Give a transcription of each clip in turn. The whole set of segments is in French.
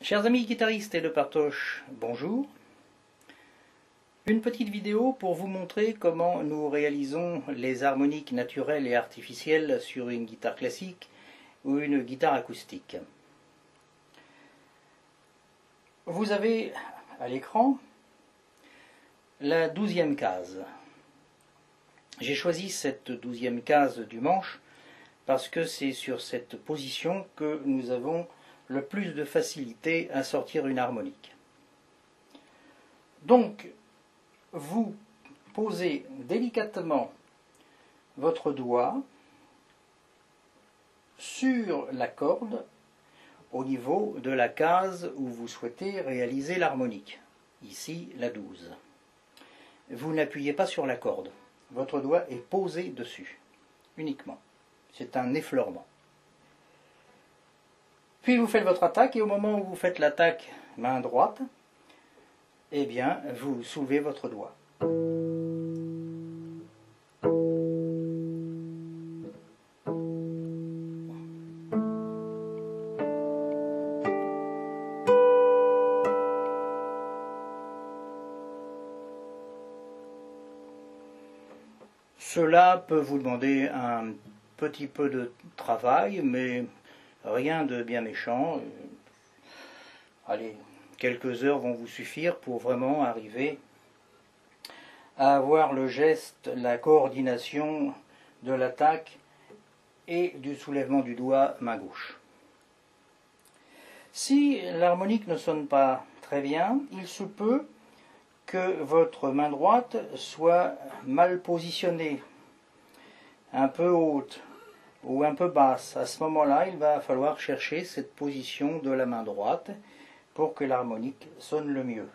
Chers amis guitaristes et de Partoche, bonjour. Une petite vidéo pour vous montrer comment nous réalisons les harmoniques naturelles et artificielles sur une guitare classique ou une guitare acoustique. Vous avez à l'écran la 12e case. J'ai choisi cette 12e case du manche parce que c'est sur cette position que nous avons le plus de facilité à sortir une harmonique. Donc, vous posez délicatement votre doigt sur la corde au niveau de la case où vous souhaitez réaliser l'harmonique, ici la 12. Vous n'appuyez pas sur la corde, votre doigt est posé dessus, uniquement. C'est un effleurement. Puis vous faites votre attaque et au moment où vous faites l'attaque main droite, eh bien vous soulevez votre doigt. Cela peut vous demander un petit peu de travail, mais rien de bien méchant. Allez, quelques heures vont vous suffire pour vraiment arriver à avoir le geste, la coordination de l'attaque et du soulèvement du doigt main gauche. Si l'harmonique ne sonne pas très bien, il se peut que votre main droite soit mal positionnée, un peu haute ou un peu basse. À ce moment-là, il va falloir chercher cette position de la main droite pour que l'harmonique sonne le mieux.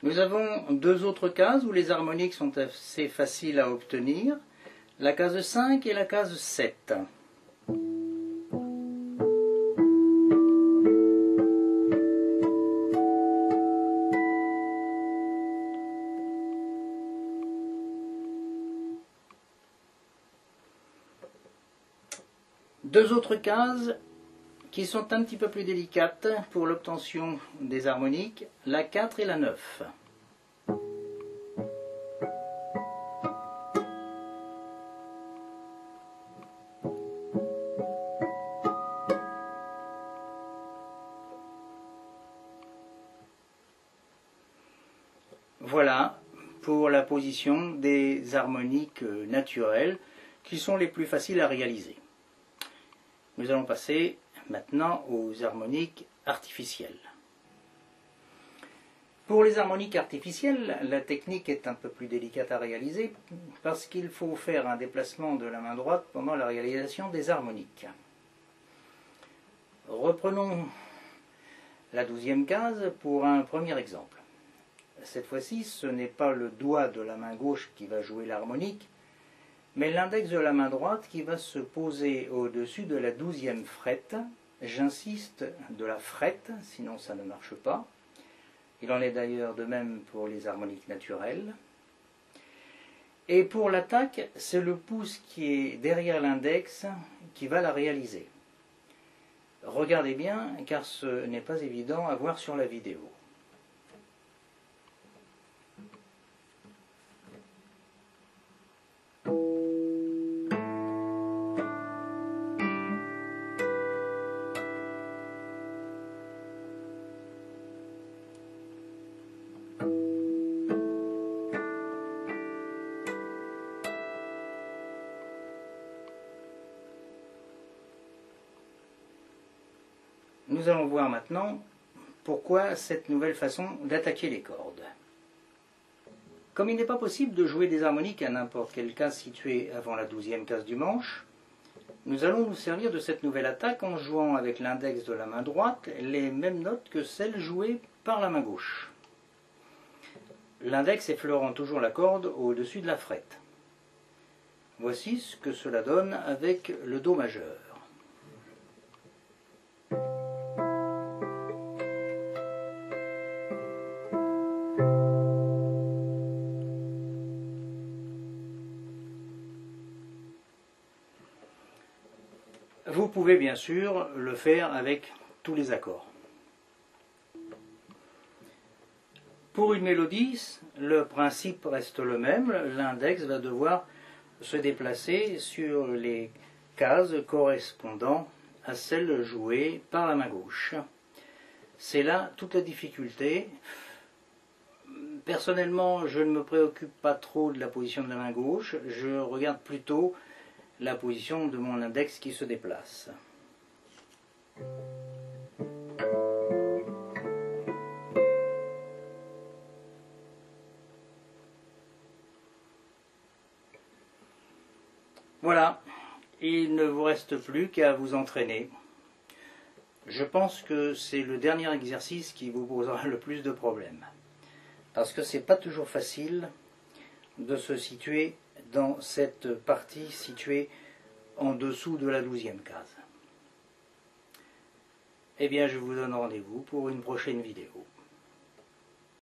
Nous avons deux autres cases où les harmoniques sont assez faciles à obtenir, la case 5 et la case 7. Deux autres cases qui sont un petit peu plus délicates pour l'obtention des harmoniques, la 4 et la 9. Voilà pour la position des harmoniques naturelles qui sont les plus faciles à réaliser. Nous allons passer maintenant aux harmoniques artificielles. Pour les harmoniques artificielles, la technique est un peu plus délicate à réaliser parce qu'il faut faire un déplacement de la main droite pendant la réalisation des harmoniques. Reprenons la 12e case pour un premier exemple. Cette fois-ci, ce n'est pas le doigt de la main gauche qui va jouer l'harmonique, mais l'index de la main droite qui va se poser au-dessus de la 12e frette. J'insiste, de la frette, sinon ça ne marche pas. Il en est d'ailleurs de même pour les harmoniques naturelles. Et pour l'attaque, c'est le pouce qui est derrière l'index qui va la réaliser. Regardez bien, car ce n'est pas évident à voir sur la vidéo. Nous allons voir maintenant pourquoi cette nouvelle façon d'attaquer les cordes. Comme il n'est pas possible de jouer des harmoniques à n'importe quelle case située avant la 12e case du manche, nous allons nous servir de cette nouvelle attaque en jouant avec l'index de la main droite les mêmes notes que celles jouées par la main gauche. L'index effleurant toujours la corde au-dessus de la frette. Voici ce que cela donne avec le Do majeur. Vous pouvez bien sûr le faire avec tous les accords. Pour une mélodie, le principe reste le même. L'index va devoir se déplacer sur les cases correspondant à celles jouées par la main gauche. C'est là toute la difficulté. Personnellement, je ne me préoccupe pas trop de la position de la main gauche, je regarde plutôt la position de mon index qui se déplace. Voilà, il ne vous reste plus qu'à vous entraîner. Je pense que c'est le dernier exercice qui vous posera le plus de problèmes. Parce que c'est pas toujours facile de se situer dans cette partie située en dessous de la 12e case. Eh bien, je vous donne rendez-vous pour une prochaine vidéo.